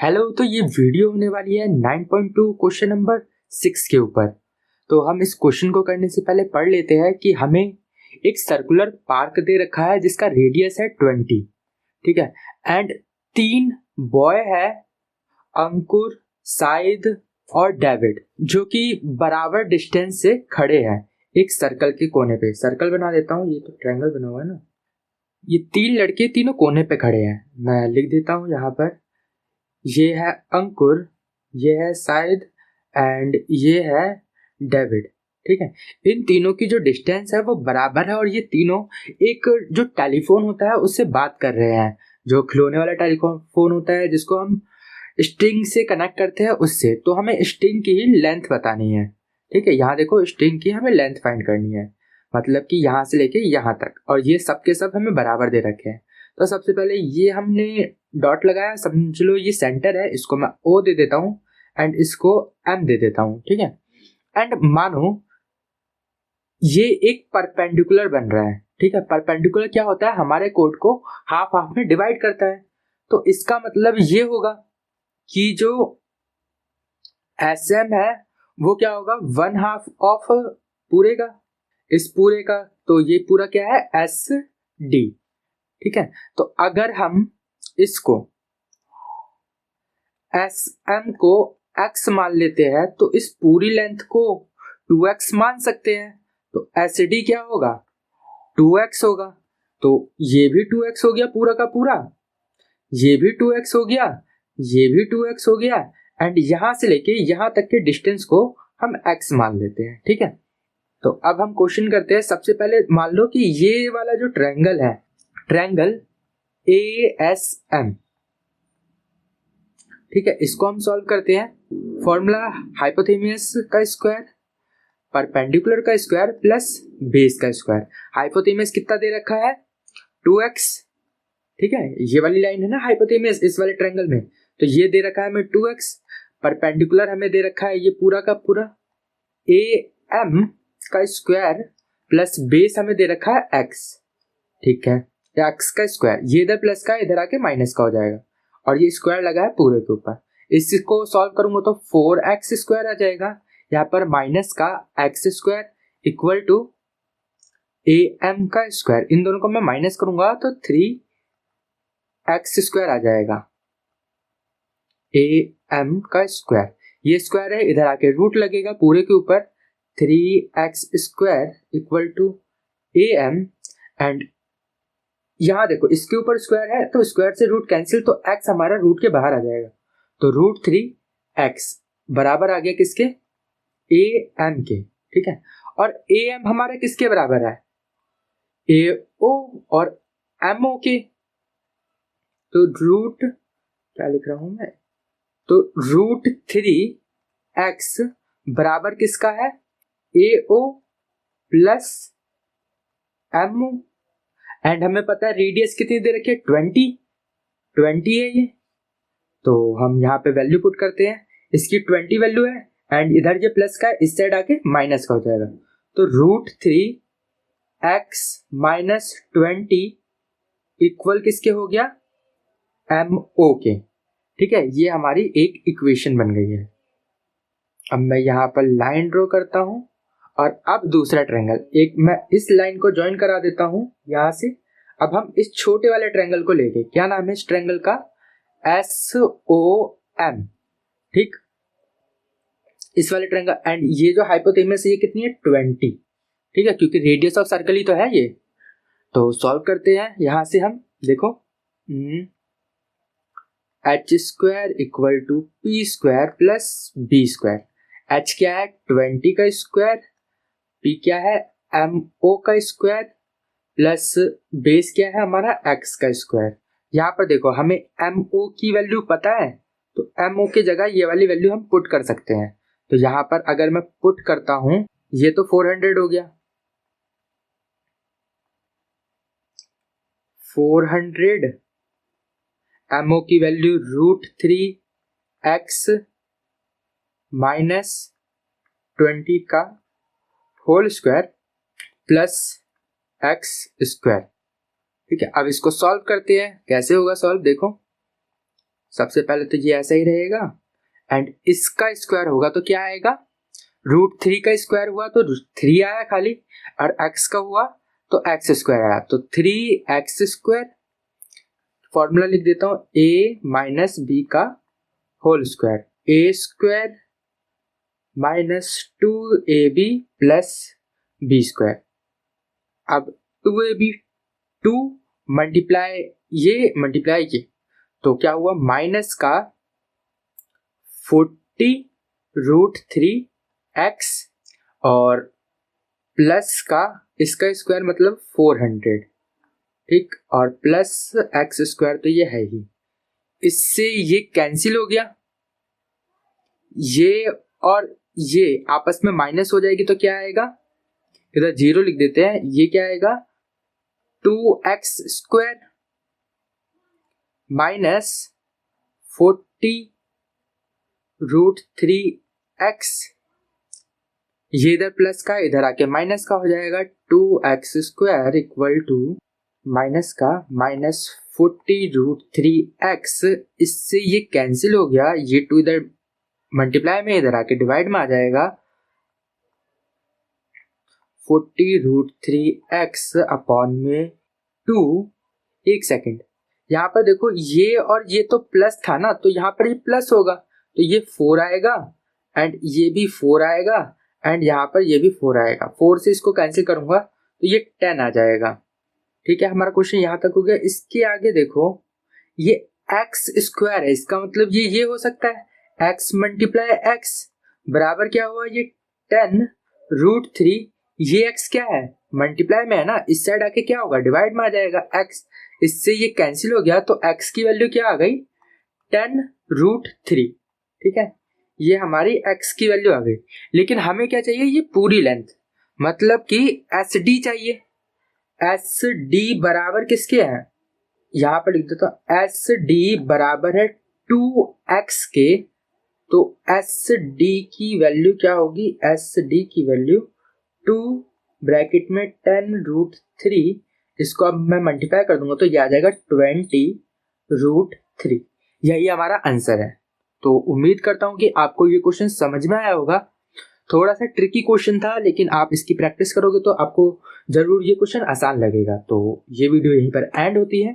Hello. तो ये video होने वाली है 9.2 क्वेश्चन नंबर 6 के ऊपर। तो हम इस क्वेश्चन को करने से पहले पढ़ लेते हैं कि हमें एक सर्कुलर पार्क दे रखा है जिसका रेडियस है 20। ठीक है। एंड 3 बॉय है, अंकुर, साइद और डेविड, जो कि बराबर डिस्टेंस से खड़े हैं एक सर्कल के कोने पे। सर्कल बना देता हूँ, ये तो ट्रायंगल बना हुआ है ना। ये 3 लड़के तीनों कोने पे खड़े हैं। मैं लिख देता हूँ यहाँ पर, ये है अंकुर, ये है साइद एंड ये है डेविड। ठीक है। इन तीनों की जो डिस्टेंस है वो बराबर है और ये तीनों एक जो टेलीफोन होता है उससे बात कर रहे हैं, जो खिलौने वाला टेलीफोन होता है जिसको हम स्ट्रिंग से कनेक्ट करते हैं उससे। तो हमें स्ट्रिंग की ही लेंथ बतानी है। ठीक है। यहाँ देखो, स्ट्रिंग की हमें लेंथ फाइंड करनी है, मतलब कि यहाँ से लेके यहाँ तक, और ये सब के सब हमें बराबर दे रखे हैं। तो सबसे पहले ये हमने डॉट लगाया, समझ लो ये सेंटर है, इसको मैं ओ दे देता हूँ एंड इसको एम दे देता हूँ। ठीक है। एंड मानो ये एक परपेंडिकुलर बन रहा है। ठीक है। परपेंडिकुलर क्या होता है, हमारे कोड को हाफ हाफ में डिवाइड करता है। तो इसका मतलब ये होगा कि जो एस एम है वो क्या होगा, 1/2 ऑफ पूरे का, इस पूरे का। तो ये पूरा क्या है, एस डी। ठीक है। तो अगर हम इसको एस एम को एक्स मान लेते हैं तो इस पूरी लेंथ को 2x मान सकते हैं। तो एस डी क्या होगा, 2x होगा। तो ये भी 2x हो गया पूरा का पूरा, ये भी 2x हो गया, ये भी 2x हो गया। एंड यहां से लेके यहां तक के डिस्टेंस को हम x मान लेते हैं। ठीक है। तो अब हम क्वेश्चन करते हैं। सबसे पहले मान लो कि ये वाला जो ट्रायंगल है, ट्रायंगल ए एस एम। ठीक है। इसको हम सॉल्व करते हैं। फॉर्मूला हाइपोथेनियस का स्क्वायर, परपेंडिकुलर का स्क्वायर प्लस बेस का स्क्वायर। हाइपोथेनियस कितना दे रखा है, 2x। ठीक है। ये वाली लाइन है ना हाइपोथेनियस इस वाले ट्रायंगल में, तो ये दे रखा है हमें 2x। परपेंडिकुलर हमें दे रखा है ये पूरा का पूरा ए एम का स्क्वायर प्लस बेस हमें दे रखा है x। ठीक है। x का स्क्वायर, ये इधर प्लस का इधर आके माइनस का हो जाएगा और ये स्क्वायर लगा है पूरे के ऊपर। इसको सॉल्व करूंगा तो 4x स्क्वायर आ जाएगा, यहाँ पर माइनस का x square equal to A M का स्क्वायर। इन दोनों को मैं माइनस करूंगा तो 3x स्क्वायर आ जाएगा, ए एम का स्क्वायर। ये स्क्वायर है, इधर आके रूट लगेगा पूरे के ऊपर, 3x square equal to A M. And यहां देखो इसके ऊपर स्क्वायर है तो स्क्वायर से रूट कैंसिल, तो x हमारा रूट के बाहर आ जाएगा। तो √3x बराबर आ गया किसके, ए एम के। ठीक है। और ए एम हमारा किसके बराबर है, ए ओ और एम ओ के। तो रूट क्या लिख रहा हूं मैं, तो √3x बराबर किसका है, A O plus M O. And हमें पता है रेडियस कितनी दे रखी है, 20 है ये। तो हम यहाँ पे वैल्यू पुट करते हैं, इसकी 20 वैल्यू है एंड इधर ये प्लस का है, इस साइड आके माइनस का हो जाएगा। तो √3x माइनस 20 इक्वल किसके हो गया, एम ओ के। ठीक है। ये हमारी एक इक्वेशन बन गई है। अब मैं यहाँ पर लाइन ड्रॉ करता हूँ और अब दूसरा ट्रायंगल, एक मैं इस लाइन को ज्वाइन करा देता हूँ यहाँ से। अब हम इस छोटे वाले ट्रायंगल को लेके, क्या नाम है इस ट्रायंगल का, एस ओ एम। ठीक। इस वाले ट्रायंगल एंड ये जो हाइपोथेनस है ये कितनी है, 20। ठीक है, क्योंकि रेडियस ऑफ सर्कल ही तो है ये। तो सॉल्व करते हैं यहाँ से हम, देखो H square equal to P square plus B square. H क्या है, 20 का स्क्वायर, पी क्या है, एम ओ का स्क्वायर, प्लस बेस क्या है हमारा, एक्स का स्क्वायर। यहाँ पर देखो हमें एम ओ की वैल्यू पता है, तो एम ओ की जगह ये वाली वैल्यू हम पुट कर सकते हैं। तो यहाँ पर अगर मैं पुट करता हूं, ये तो 400 हो गया, 400 एम ओ की वैल्यू √3x माइनस 20 का whole square plus X square. ठीक है। अब इसको सॉल्व करते हैं, कैसे होगा सॉल्व, देखो सबसे पहले तो ये ऐसा ही रहेगा एंड इसका स्क्वायर होगा तो क्या आएगा, √3 का स्क्वायर हुआ तो 3 आया खाली, और x का हुआ तो x स्क्वायर आया तो 3x²। फॉर्मूला लिख देता हूँ, a माइनस बी का whole square, a² minus 2ab plus b²। अब 2ab 2 मल्टीप्लाई ये तो क्या हुआ, माइनस का 40√3x और प्लस का इसका स्क्वायर मतलब 400, ठीक, और प्लस x² तो ये है ही, इससे ये कैंसिल हो गया, ये और ये आपस में माइनस हो जाएगी तो क्या आएगा, इधर 0 लिख देते हैं, ये क्या आएगा 2x² माइनस 40√3x, ये इधर प्लस का इधर आके माइनस का हो जाएगा, 2x² इक्वल टू माइनस का माइनस 40√3x, इससे ये कैंसिल हो गया, ये 2 इधर मल्टीप्लाई में इधर आके डिवाइड में आ जाएगा, 40√3x अपॉन में 2। एक सेकेंड, यहाँ पर देखो ये और ये तो प्लस था ना, तो यहाँ पर ये प्लस होगा तो ये 4 आएगा एंड ये भी 4 आएगा एंड यहाँ पर ये भी 4 आएगा, 4 से इसको कैंसिल करूंगा तो ये 10 आ जाएगा। ठीक है, हमारा क्वेश्चन यहाँ तक हो गया। इसके आगे देखो ये x² है, इसका मतलब ये हो सकता है x मल्टीप्लाई x बराबर क्या हुआ, ये 10√3, ये x क्या है मल्टीप्लाई में है ना, इस साइड आके क्या होगा डिवाइड में आ जाएगा x, इससे ये कैंसिल हो गया तो x की वैल्यू क्या आ गई 10√3। ठीक है, ये हमारी x की वैल्यू आ गई। लेकिन हमें क्या चाहिए, ये पूरी लेंथ, मतलब कि SD चाहिए। SD बराबर किसके है, यहाँ पर लिख देता हूँ, SD बराबर है 2x के, तो SD की वैल्यू क्या होगी, SD की वैल्यू 2 ब्रैकेट में 10√3, इसको अब मैं मल्टीप्लाई कर दूंगा तो ये आ जाएगा 20√3। यही हमारा आंसर है। तो उम्मीद करता हूं कि आपको ये क्वेश्चन समझ में आया होगा। थोड़ा सा ट्रिकी क्वेश्चन था, लेकिन आप इसकी प्रैक्टिस करोगे तो आपको जरूर ये क्वेश्चन आसान लगेगा। तो ये वीडियो यहीं पर एंड होती है।